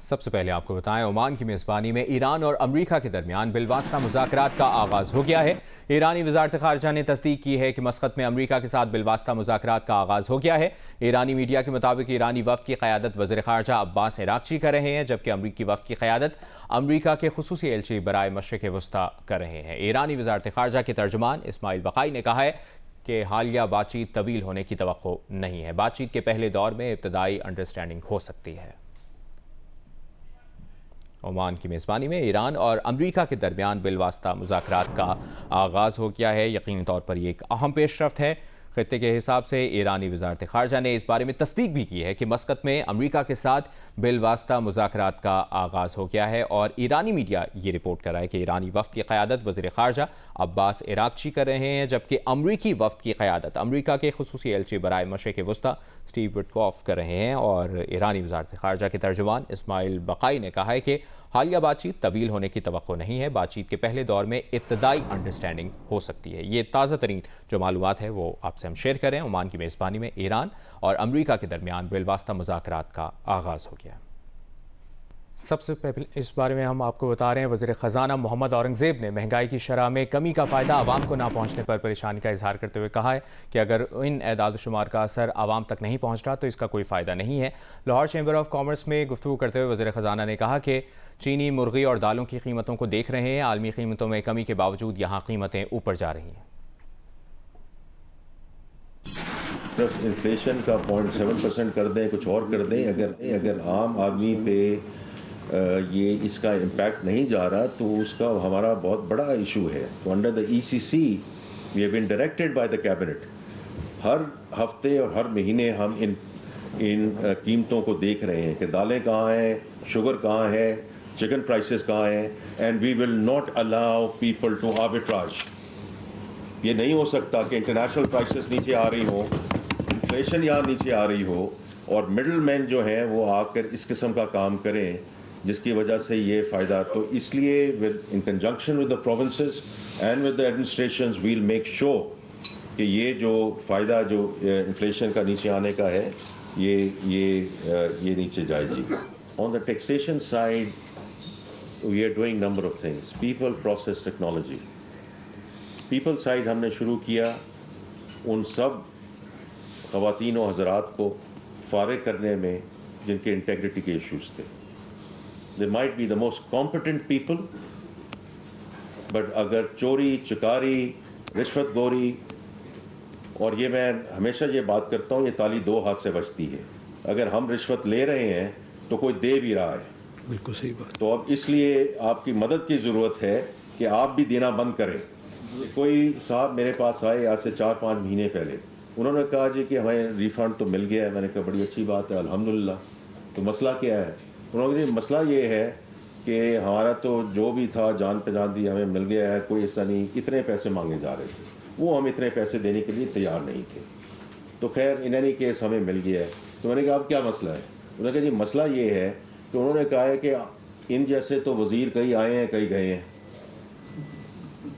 سب سے پہلے آپ کو بتائیں، عمان کی میزبانی میں ایران اور امریکہ کے درمیان بالواسطہ مذاکرات کا آغاز ہو گیا ہے۔ ایرانی وزارت خارجہ نے تصدیق کی ہے کہ مسقط میں امریکہ کے ساتھ بالواسطہ مذاکرات کا آغاز ہو گیا ہے۔ ایرانی میڈیا کے مطابق ایرانی وفد کی قیادت وزیر خارجہ عباس عراقچی کر رہے ہیں، جبکہ امریکی وفد کی قیادت امریکہ کے خصوصی ایلچی برائے مشرق وسطیٰ کر رہے ہیں۔ ایرانی وزارت خارجہ کے ترجمان اسماعیل بقائی نے کہا ہے کہ حالیہ بات چیت طویل ہونے کی توقع نہیں ہے۔ بات چیت کے پہلے دور میں ابتدائی انڈرسٹینڈنگ ہو سکتی ہے۔ عمان کی میزبانی میں ایران اور امریکہ کے درمیان بالواسطہ مذاکرات کا آغاز ہو گیا ہے۔ یقینی طور پر یہ ایک اہم پیش رفت ہے۔ خطے کے حساب سے ایرانی وزارت خارجہ نے اس بارے میں تصدیق بھی کی ہے کہ مسقط میں امریکہ کے ساتھ بالواسطہ مذاکرات کا آغاز ہو گیا ہے، اور ایرانی میڈیا یہ رپورٹ کر رہا ہے کہ ایرانی وفد کی قیادت وزیر خارجہ عباس عراقچی کر رہے ہیں، جبکہ امریکی وفد کی قیادت امریکہ کے خصوصی ایلچی برائے مشرق وسطیٰ اسٹیو وٹکوف کر رہے ہیں۔ اور ایرانی وزارت خارجہ کے ترجمان اسماعیل بقائی نے کہا ہے کہ حالیہ بات چیت طویل ہونے کی توقع نہیں ہے۔ بات چیت کے پہلے دور میں ابتدائی انڈرسٹینڈنگ ہو سکتی ہے۔ یہ تازہ ترین جو معلومات ہے وہ آپ سے ہم شیئر کریں۔ عمان کی میزبانی میں ایران اور امریکہ کے درمیان بالواسطہ مذاکرات کا آغاز ہو گیا۔ سب سے پہلے اس بارے میں ہم آپ کو بتا رہے ہیں، وزیر خزانہ محمد اورنگزیب نے مہنگائی کی شرح میں کمی کا فائدہ عوام کو نہ پہنچنے پر پریشانی کا اظہار کرتے ہوئے کہا ہے کہ اگر ان اعداد و شمار کا اثر عوام تک نہیں پہنچ رہا تو اس کا کوئی فائدہ نہیں ہے۔ لاہور چیمبر آف کامرس میں گفتگو کرتے ہوئے وزیر خزانہ نے کہا کہ چینی، مرغی اور دالوں کی قیمتوں کو دیکھ رہے ہیں۔ عالمی قیمتوں میں کمی کے باوجود یہاں قیمتیں اوپر جا رہی ہیں۔ انفلیشن کا 0.7% کر دیں، کچھ اور کر دیں، اگر عام آدمی پہ یہ اس کا امپیکٹ نہیں جا رہا تو اس کا ہمارا بہت بڑا ایشو ہے۔ تو under the ECC we have been directed by the cabinet, ہر ہفتے اور ہر مہینے ہم ان قیمتوں کو دیکھ رہے ہیں کہ دالیں کہاں ہیں، شوگر کہاں ہے، چکن پرائسز کہاں ہیں، and we will not allow people to arbitrage. یہ نہیں ہو سکتا کہ انٹرنیشنل پرائسز نیچے آ رہی ہوں، انفلیشن یہاں نیچے آ رہی ہو، اور مڈل مین جو ہیں وہ آ کر اس قسم کا کام کریں جس کی وجہ سے یہ فائدہ۔ تو اس لیے in conjunction with the provinces and with the administrations we'll make sure کہ یہ جو فائدہ جو انفلیشن کا نیچے آنے کا ہے یہ نیچے جائے جی۔ On the taxation side we are doing number of things. People, process, technology. People side ہم نے شروع کیا ان سب خواتین و حضرات کو فارغ کرنے میں جن کے انٹیگریٹی کے ایشوز تھے۔ They might be the most competent people, but اگر چوری، چکاری، رشوت خوری، اور یہ میں ہمیشہ یہ بات کرتا ہوں، یہ تالی دو ہاتھ سے بجتی ہے۔ اگر ہم رشوت لے رہے ہیں تو کوئی دے بھی رہا ہے۔ بالکل صحیح بات۔ تو اب اس لیے آپ کی مدد کی ضرورت ہے کہ آپ بھی دینا بند کریں۔ کوئی صاحب میرے پاس آئے آج سے 4-5 مہینے پہلے، انہوں نے کہا جی کہ ہمیں ریفنڈ تو مل گیا ہے۔ میں نے کہا بڑی اچھی بات ہے، الحمدللہ۔ تو مسئلہ کیا ہے؟ انہوں نے کہا مسئلہ یہ ہے کہ ہمارا تو جو بھی تھا جان پہچان دی ہمیں مل گیا ہے، کوئی ایسا نہیں، اتنے پیسے مانگے جا رہے تھے، وہ ہم اتنے پیسے دینے کے لیے تیار نہیں تھے۔ تو خیر ان اینی کیس ہمیں مل گیا ہے۔ تو میں نے کہا اب کیا مسئلہ ہے؟ انہوں نے کہا جی مسئلہ یہ ہے کہ انہوں نے کہا ہے کہ ان جیسے تو وزیر کئی آئے ہیں کئی گئے ہیں،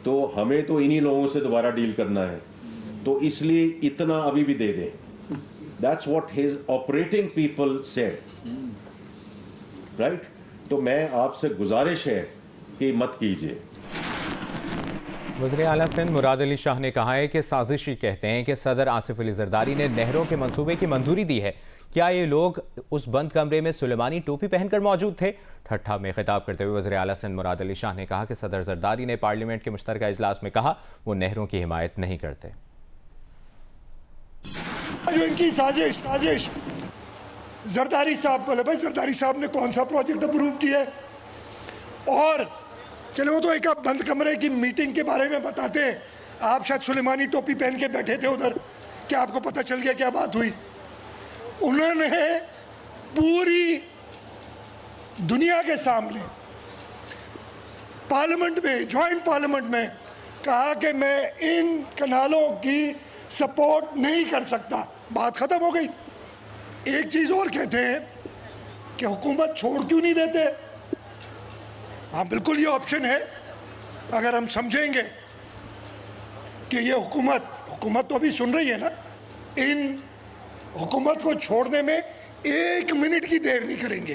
تو ہمیں تو انہی لوگوں سے دوبارہ ڈیل کرنا ہے، تو اس لیے اتنا ابھی بھی دے دیں۔ That's what his operating people said, right? تو میں آپ سے گزارش ہے کہ مت کیجیے۔ وزیر اعلیٰ سندھ مراد علی شاہ نے کہا ہے کہ سازشی کہتے ہیں کہ صدر آصف علی زرداری نے نہروں کے منصوبے کی منظوری دی ہے۔ کیا یہ لوگ اس بند کمرے میں سلیمانی ٹوپی پہن کر موجود تھے؟ ٹھٹھا میں خطاب کرتے ہوئے وزیر اعلیٰ سندھ مراد علی شاہ نے کہا کہ صدر زرداری نے پارلیمنٹ کے مشترکہ اجلاس میں کہا وہ نہروں کی حمایت نہیں کرتے۔ جو ان کی سازش زرداری صاحب بولے، بھائی زرداری صاحب نے کون سا پروجیکٹ اپروو کیا ہے؟ اور چلو وہ تو ایک آپ بند کمرے کی میٹنگ کے بارے میں بتاتے ہیں، آپ شاید سلیمانی ٹوپی پہن کے بیٹھے تھے ادھر، کیا آپ کو پتہ چل گیا کیا بات ہوئی؟ انہوں نے پوری دنیا کے سامنے پارلیمنٹ میں، جوائنٹ پارلیمنٹ میں کہا کہ میں ان کنالوں کی سپورٹ نہیں کر سکتا۔ بات ختم ہو گئی۔ ایک چیز اور کہتے ہیں کہ حکومت چھوڑ کیوں نہیں دیتے؟ ہاں بالکل یہ آپشن ہے، اگر ہم سمجھیں گے کہ یہ حکومت تو ابھی سن رہی ہے نا، ان حکومت کو چھوڑنے میں 1 منٹ کی دیر نہیں کریں گے۔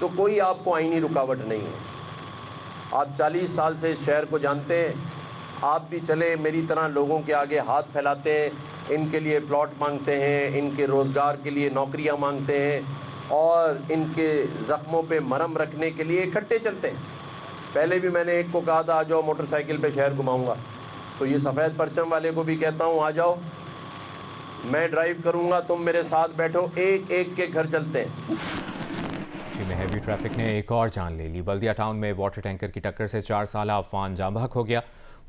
تو کوئی آپ کو آئینی رکاوٹ نہیں ہے. آپ 40 سال سے اس شہر کو جانتے ہیں. آپ بھی چلیں میری طرح لوگوں کے آگے ہاتھ پھیلاتے ہیں, ان کے لیے پلاٹ مانگتے ہیں, ان کے روزگار کے لیے نوکریاں مانگتے ہیں, اور ان کے زخموں پہ مرہم رکھنے کے لیے اکٹھے چلتے ہیں. پہلے بھی میں نے ایک کو کہا تھا آ جاؤ موٹر سائیکل پہ شہر گھماؤں گا, تو یہ سفید پرچم والے کو بھی کہتا ہوں آ جاؤ, میں ڈرائیو کروں گا, تم میرے ساتھ بیٹھو, ایک ایک کے گھر چلتے ہیں. میں ہیوی ٹریفک نے ایک اور جان لے لی. بلدیہ ٹاؤن میں واٹر ٹینکر کی ٹکر سے 4 سالہ عفان جاں بحق ہو گیا.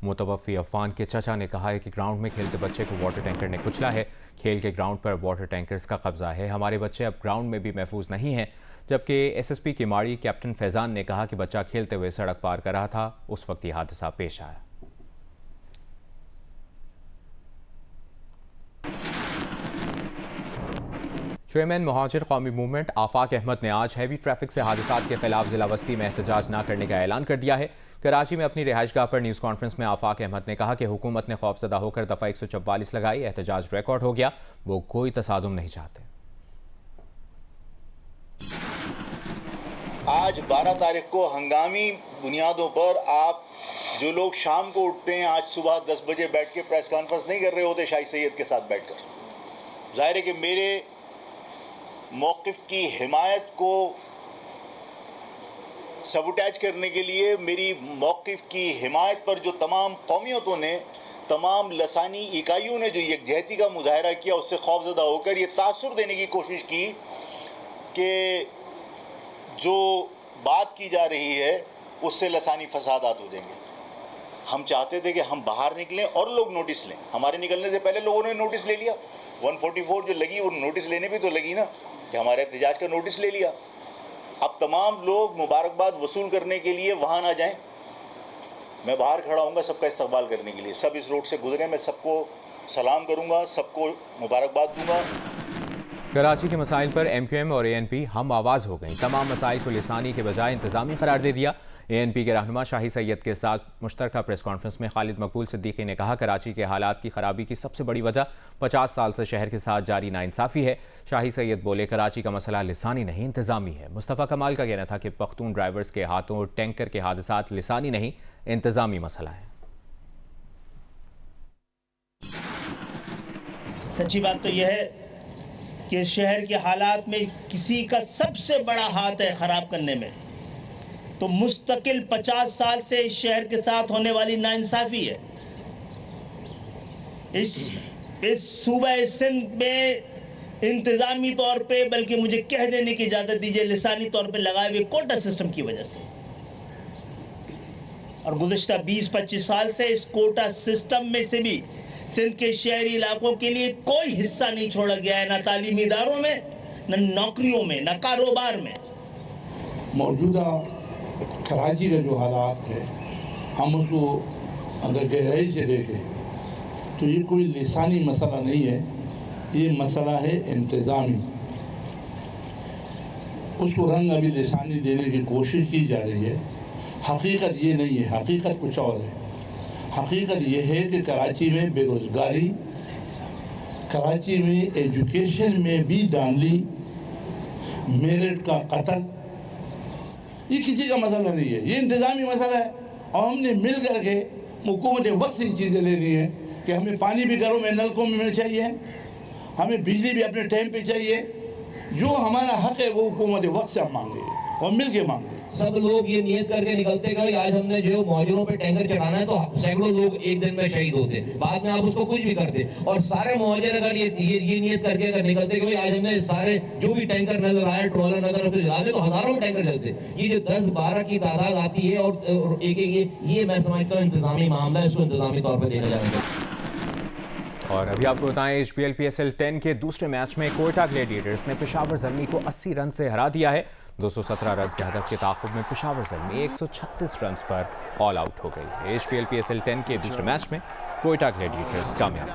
متوفی عفان کے چچا نے کہا ہے کہ گراؤنڈ میں کھیلتے بچے کو واٹر ٹینکر نے کچلا ہے. کھیل کے گراؤنڈ پر واٹر ٹینکرز کا قبضہ ہے. ہمارے بچے اب گراؤنڈ میں بھی محفوظ نہیں ہیں. جبکہ ایس ایس پی کی ماڑی کیپٹن فیضان نے کہا کہ بچہ کھیلتے ہوئے سڑک پار کر رہا تھا, اس وقت یہ حادثہ پیش آیا. چیئرمین مہاجر قومی موومنٹ آفاق احمد نے آج ہیوی ٹریفک سے حادثات کے خلاف ضلع وسطی میں احتجاج نہ کرنے کا اعلان کر دیا ہے. کراچی میں اپنی رہائش گاہ پر نیوز کانفرنس میں آفاق احمد نے کہا کہ حکومت نے خوفزدہ ہو کر دفعہ 144 لگائی. احتجاج ریکارڈ ہو گیا, وہ کوئی تصادم نہیں چاہتے. آج 12 تاریخ کو ہنگامی بنیادوں پر آپ جو لوگ شام کو اٹھتے ہیں آج صبح 10 بجے بیٹھ کے پریس کانفرنس نہیں کر رہے ہوتے شاہی سید کے ساتھ بیٹھ کر. ظاہر ہے کہ میرے موقف کی حمایت کو سبوٹیج کرنے کے لیے میری موقف کی حمایت پر جو تمام قومیتوں نے, تمام لسانی اکائیوں نے جو یکجہتی کا مظاہرہ کیا, اس سے خوفزدہ ہو کر یہ تاثر دینے کی کوشش کی کہ جو بات کی جا رہی ہے اس سے لسانی فسادات ہو جائیں گے. ہم چاہتے تھے کہ ہم باہر نکلیں اور لوگ نوٹس لیں. ہمارے نکلنے سے پہلے لوگوں نے نوٹس لے لیا. 144 جو لگی وہ نوٹس لینے بھی تو لگی نا, کہ ہمارے احتجاج کا نوٹس لے لیا. اب تمام لوگ مبارکباد وصول کرنے کے لیے وہاں نہ جائیں. میں باہر کھڑا ہوں گا سب کا استقبال کرنے کے لیے. سب اس روڈ سے گزریں, میں سب کو سلام کروں گا, سب کو مبارکباد دوں گا. کراچی کے مسائل پر ایم کیو ایم اور اے این پی ہم آواز ہو گئیں. تمام مسائل کو لسانی کے بجائے انتظامی قرار دے دیا. اے این پی کے رہنما شاہی سید کے ساتھ مشترکہ پریس کانفرنس میں خالد مقبول صدیقی نے کہا کراچی کے حالات کی خرابی کی سب سے بڑی وجہ 50 سال سے شہر کے ساتھ جاری ناانصافی ہے. شاہی سید بولے کراچی کا مسئلہ لسانی نہیں انتظامی ہے. مصطفیٰ کمال کا کہنا تھا کہ پختون ڈرائیورز کے ہاتھوں ٹینکر کے حادثات لسانی نہیں انتظامی مسئلہ ہے. سچی بات تو یہ ہے کہ شہر کے حالات میں کسی کا سب سے بڑا ہاتھ ہے خراب کرنے میں, تو مستقل 50 سال سے اس شہر کے ساتھ ہونے والی ناانصافی ہے. اس صوبہ سندھ میں انتظامی طور پہ, بلکہ مجھے کہہ دینے کی اجازت دیجیے لسانی طور پہ لگائے ہوئے کوٹا سسٹم کی وجہ سے, اور گزشتہ 20-25 سال سے اس کوٹا سسٹم میں سے بھی سندھ کے شہری علاقوں کے لیے کوئی حصہ نہیں چھوڑا گیا ہے, نہ تعلیمی اداروں میں, نہ نوکریوں میں, نہ کاروبار میں. موجودہ کراچی کا جو حالات ہے ہم اس کو اگر گہرائی سے دیکھیں تو یہ کوئی لسانی مسئلہ نہیں ہے, یہ مسئلہ ہے انتظامی. اس کو رنگ ابھی لسانی دینے کی کوشش کی جا رہی ہے. حقیقت یہ نہیں ہے, حقیقت کچھ اور ہے. حقیقت یہ ہے کہ کراچی میں بے روزگاری, کراچی میں ایجوکیشن میں بھی دھاندلی, میرٹ کا قتل, یہ کسی کا مسئلہ نہیں ہے, یہ انتظامی مسئلہ ہے. اور ہم نے مل کر کے حکومت وقت سے چیزیں لینی ہیں کہ ہمیں پانی بھی گھروں میں نلکوں میں چاہیے, ہمیں بجلی بھی اپنے ٹائم پہ چاہیے. جو ہمارا حق ہے وہ حکومت وقت سے ہم مانگے اور مل کے مانگے. سب لوگ یہ نیت کر کے نکلتے کہ آج ہم نے جو مہاجروں پہ ٹینکر چلانا ہے تو سینکڑوں لوگ ایک دن میں شہید ہوتے, بعد میں آپ اس کو کچھ بھی کرتے. اور سارے مہاجر اگر یہ نیت کر کے اگر نکلتے کہ آج ہم نے سارے جو بھی ٹینکر نظر آئے, ٹرولر نظر آئے, جلا دے, تو ہزاروں میں ٹینکر چلتے. یہ جو 10-12 کی تعداد آتی ہے اور ایک یہ میں سمجھتا ہوں انتظامی معاملہ ہے, اس کو انتظامی طور پہ دینا جائے گا. اور ابھی آپ کو بتائیں H B L P S L 10 کے دوسرے میچ میں کوئٹہ گلیڈیٹرز نے پشاور زلمی کو 80 رن سے ہرا دیا ہے. 217 رنز کے ہدف کے تعاقب میں پشاور زلمی 136 رنز پر آل آؤٹ ہو گئی. H B L P S L 10 کے دوسرے میچ میں کوئٹہ گلیڈیٹرز کامیاب.